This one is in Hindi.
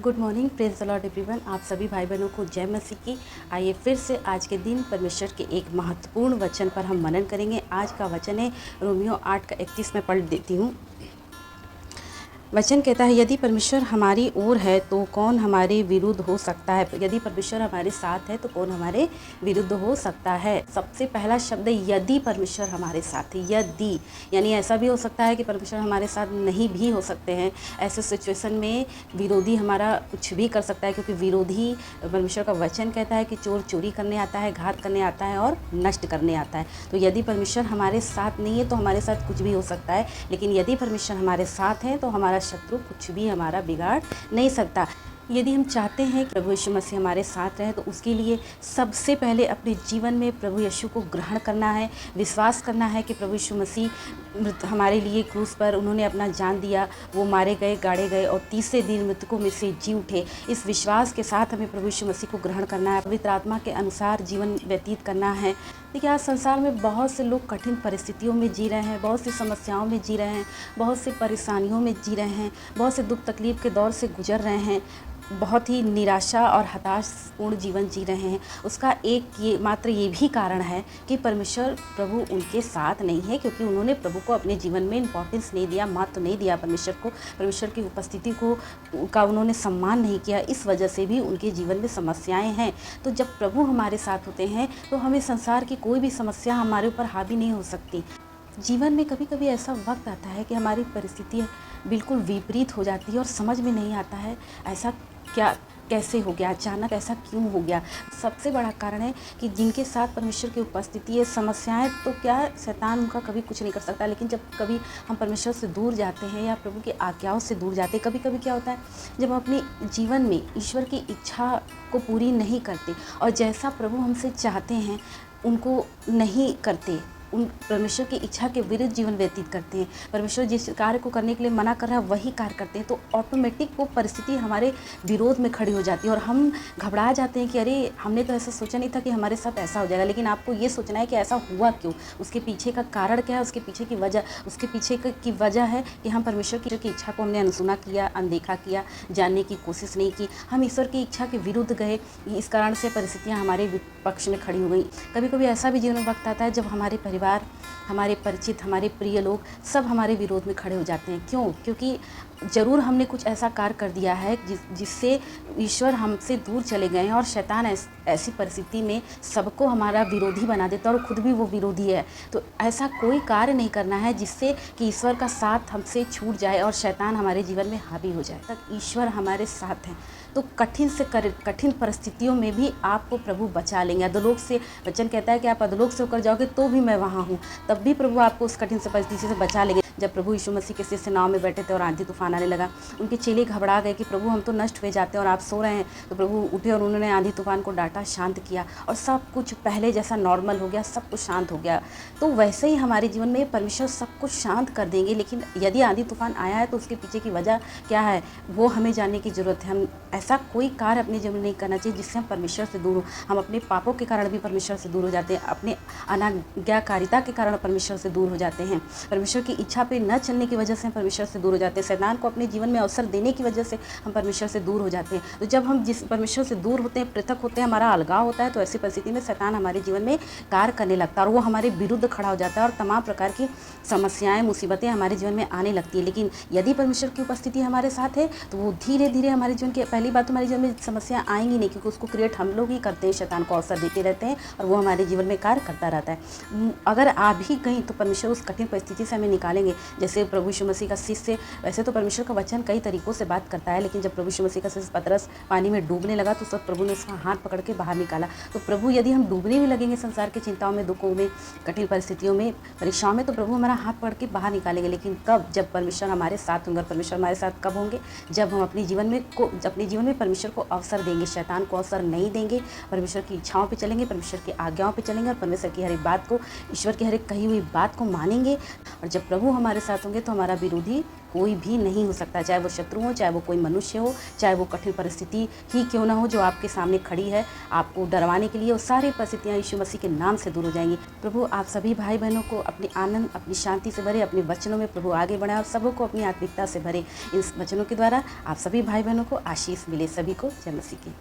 Good morning, praise the Lord everyone. आप सभी भाई बहनों को जय मसीह की। आइए फिर से आज के दिन परमेश्वर के एक महत्वपूर्ण वचन पर हम मनन करेंगे। आज का वचन है रोमियो 8:31 में पढ़ देती हूँ। वचन कहता है, यदि परमेश्वर हमारी ओर है तो कौन हमारे विरुद्ध हो सकता है। यदि परमेश्वर हमारे साथ है तो कौन हमारे विरुद्ध हो सकता है। सबसे पहला शब्द है यदि परमेश्वर हमारे साथ है। यदि यानी ऐसा भी हो सकता है कि परमेश्वर हमारे साथ नहीं भी हो सकते हैं। ऐसे सिचुएशन में विरोधी हमारा कुछ भी कर सकता है, क्योंकि विरोधी परमेश्वर का वचन कहता है कि चोर चोरी करने आता है, घात करने आता है और नष्ट करने आता है। तो यदि परमेश्वर हमारे साथ नहीं है तो हमारे साथ कुछ भी हो सकता है, लेकिन यदि परमेश्वर हमारे साथ है तो हमारा शत्रु कुछ भी हमारा बिगाड़ नहीं सकता। यदि हम चाहते हैं कि प्रभु यीशु मसीह हमारे साथ रहे तो उसके लिए सबसे पहले अपने जीवन में प्रभु यीशु को ग्रहण करना है, विश्वास करना है कि प्रभु यीशु मसीह हमारे लिए क्रूस पर उन्होंने अपना जान दिया, वो मारे गए, गाड़े गए और तीसरे दिन मृतकों में से जी उठे। इस विश्वास के साथ हमें प्रभु यीशु मसीह को ग्रहण करना है, पवित्र आत्मा के अनुसार जीवन व्यतीत करना है। देखिए, आज संसार में बहुत से लोग कठिन परिस्थितियों में जी रहे हैं, बहुत सी समस्याओं में जी रहे हैं, बहुत सी परेशानियों में जी रहे हैं, बहुत से दुख तकलीफ के दौर से गुजर रहे हैं, बहुत ही निराशा और हताशपूर्ण जीवन जी रहे हैं। उसका ये भी कारण है कि परमेश्वर प्रभु उनके साथ नहीं है, क्योंकि उन्होंने प्रभु को अपने जीवन में इम्पोर्टेंस नहीं दिया, महत्व नहीं दिया परमेश्वर को, परमेश्वर की उपस्थिति का उन्होंने सम्मान नहीं किया। इस वजह से भी उनके जीवन में समस्याएं हैं। तो जब प्रभु हमारे साथ होते हैं तो हमें संसार की कोई भी समस्या हमारे ऊपर हावी नहीं हो सकती। जीवन में कभी कभी ऐसा वक्त आता है कि हमारी परिस्थिति बिल्कुल विपरीत हो जाती है और समझ में नहीं आता है ऐसा कैसे हो गया, अचानक ऐसा क्यों हो गया। सबसे बड़ा कारण है कि जिनके साथ परमेश्वर की उपस्थिति है, समस्याएं तो क्या शैतान उनका कभी कुछ नहीं कर सकता, लेकिन जब कभी हम परमेश्वर से दूर जाते हैं या प्रभु की आज्ञाओं से दूर जाते हैं, कभी कभी क्या होता है जब हम अपने जीवन में ईश्वर की इच्छा को पूरी नहीं करते और जैसा प्रभु हमसे चाहते हैं उनको नहीं करते, उन परमेश्वर की इच्छा के विरुद्ध जीवन व्यतीत करते हैं, परमेश्वर जिस कार्य को करने के लिए मना कर रहा है वही कार्य करते हैं, तो ऑटोमेटिक वो परिस्थिति हमारे विरोध में खड़ी हो जाती है और हम घबरा जाते हैं कि अरे हमने तो ऐसा सोचा नहीं था कि हमारे साथ ऐसा हो जाएगा। लेकिन आपको ये सोचना है कि ऐसा हुआ क्यों, उसके पीछे का कारण क्या है, उसके पीछे की वजह है कि हम परमेश्वर की इच्छा को हमने अनसुना किया, अनदेखा किया, जानने की कोशिश नहीं की, हम ईश्वर की इच्छा के विरुद्ध गए। इस कारण से परिस्थितियाँ हमारे पक्ष में खड़ी हो गई। कभी कभी ऐसा भी जीवन में वक्त आता है जब हमारे परिवार, हमारे परिचित, हमारे प्रिय लोग सब हमारे विरोध में खड़े हो जाते हैं। क्यों? क्योंकि ज़रूर हमने कुछ ऐसा कार्य कर दिया है जिससे ईश्वर हमसे दूर चले गए हैं और शैतान ऐसी परिस्थिति में सबको हमारा विरोधी बना देता है और खुद भी वो विरोधी है। तो ऐसा कोई कार्य नहीं करना है जिससे कि ईश्वर का साथ हमसे छूट जाए और शैतान हमारे जीवन में हावी हो जाए। तक ईश्वर हमारे साथ हैं तो कठिन परिस्थितियों में भी आपको प्रभु बचा लेंगे। अधोलोक से वचन कहता है कि आप अधोलोक से होकर जाओगे तो भी मैं वहाँ हूँ, तब भी प्रभु आपको उस कठिन से परिस्थिति से बचा लेंगे। जब प्रभु यीशु मसीह के शिष्य नाव में बैठे थे और आंधी तूफान आने लगा, उनके चेले घबरा गए कि प्रभु हम तो नष्ट हुए जाते हैं और आप सो रहे हैं। तो प्रभु उठे और उन्होंने आंधी तूफान को डांटा, शांत किया और सब कुछ पहले जैसा नॉर्मल हो गया, सब कुछ शांत हो गया। तो वैसे ही हमारे जीवन में परमेश्वर सब कुछ शांत कर देंगे। लेकिन यदि आंधी तूफान आया है तो उसके पीछे की वजह क्या है वो हमें जानने की ज़रूरत है। हम ऐसा कोई कार्य अपने जीवन में नहीं करना चाहिए जिससे हम परमेश्वर से दूर हो। हम अपने पापों के कारण भी परमेश्वर से दूर हो जाते हैं, अपने अनाज्ञाकारिता के कारण परमेश्वर से दूर हो जाते हैं, परमेश्वर की इच्छा पे न चलने की वजह से हम परमेश्वर से दूर हो जाते हैं, शैतान को अपने जीवन में अवसर देने की वजह से हम परमेश्वर से दूर हो जाते हैं। तो जब हम जिस परमेश्वर से दूर होते हैं, पृथक होते हैं, हमारा अलगाव होता है, तो ऐसी परिस्थिति में शैतान हमारे जीवन में कार्य करने लगता है और वो हमारे विरुद्ध खड़ा हो जाता है और तमाम प्रकार की समस्याएं, मुसीबतें हमारे जीवन में आने लगती है। लेकिन यदि परमेश्वर की उपस्थिति हमारे साथ है तो वो धीरे धीरे हमारे जीवन की, पहली बात तो हमारे जीवन में समस्या आएंगी नहीं, क्योंकि उसको क्रिएट हम लोग ही करते हैं, शैतान को अवसर देते रहते हैं और वो हमारे जीवन में कार्य करता रहता है। अगर आ भी गई तो परमेश्वर उस कठिन परिस्थिति से हमें निकालेंगे। जैसे प्रभु यीशु मसीह का शिष्य, वैसे तो परमेश्वर का वचन कई तरीकों से बात करता है, लेकिन जब प्रभु यीशु मसीह का शिष्य पतरस पानी में डूबने लगा तो सब प्रभु ने उसका हाथ पकड़ के बाहर निकाला। तो प्रभु यदि हम डूबने भी लगेंगे संसार की चिंताओं में, दुखों में, कठिन परिस्थितियों में, परीक्षाओं में, तो प्रभु हमारा हाथ पकड़ के बाहर निकालेंगे। लेकिन कब? जब परमेश्वर हमारे साथ होंगे। परमेश्वर हमारे साथ कब होंगे? जब हम अपने जीवन में परमेश्वर को अवसर देंगे, शैतान को अवसर नहीं देंगे, परमेश्वर की इच्छाओं पे चलेंगे, परमेश्वर की आज्ञाओं पे चलेंगे और परमेश्वर की हर एक बात को, ईश्वर की हर एक कही हुई बात को मानेंगे। और जब प्रभु हमारे साथ होंगे तो हमारा विरोधी कोई भी नहीं हो सकता, चाहे वो शत्रु हो, चाहे वो कोई मनुष्य हो, चाहे वो कठिन परिस्थिति ही क्यों ना हो जो आपके सामने खड़ी है आपको डरवाने के लिए। वो सारी परिस्थितियाँ यीशु मसीह के नाम से दूर हो जाएंगी। प्रभु आप सभी भाई बहनों को अपने आनंद, अपनी शांति से भरे, अपने वचनों में प्रभु आगे बढ़ाए और सबों को अपनी आत्मिकता से भरे। इस वचनों के द्वारा आप सभी भाई बहनों को आशीष मिले। सभी को जय मसीह की।